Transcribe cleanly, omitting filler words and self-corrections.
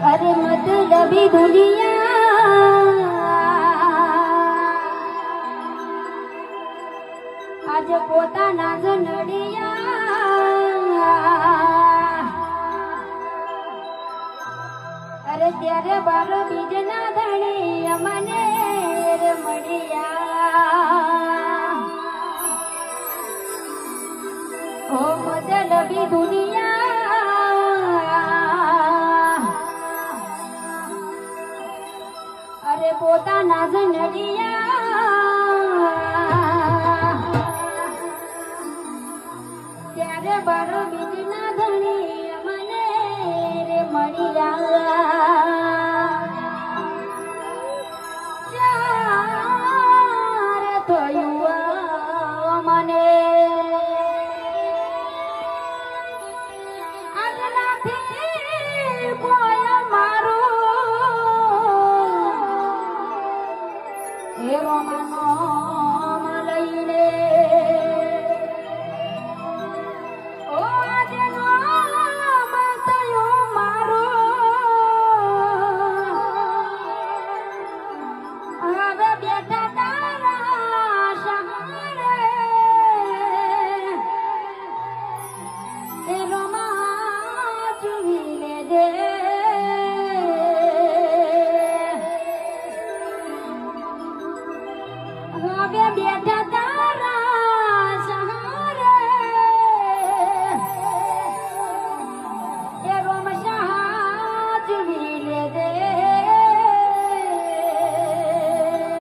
અરે મતલબી દુનિયા આજે પોતાના જ નડિયા અરે ત્યારે બારો બીજના ધણી અમને મળ્યા ઓ મતલબી દુનિયા અરે પોતાના જ નડિયા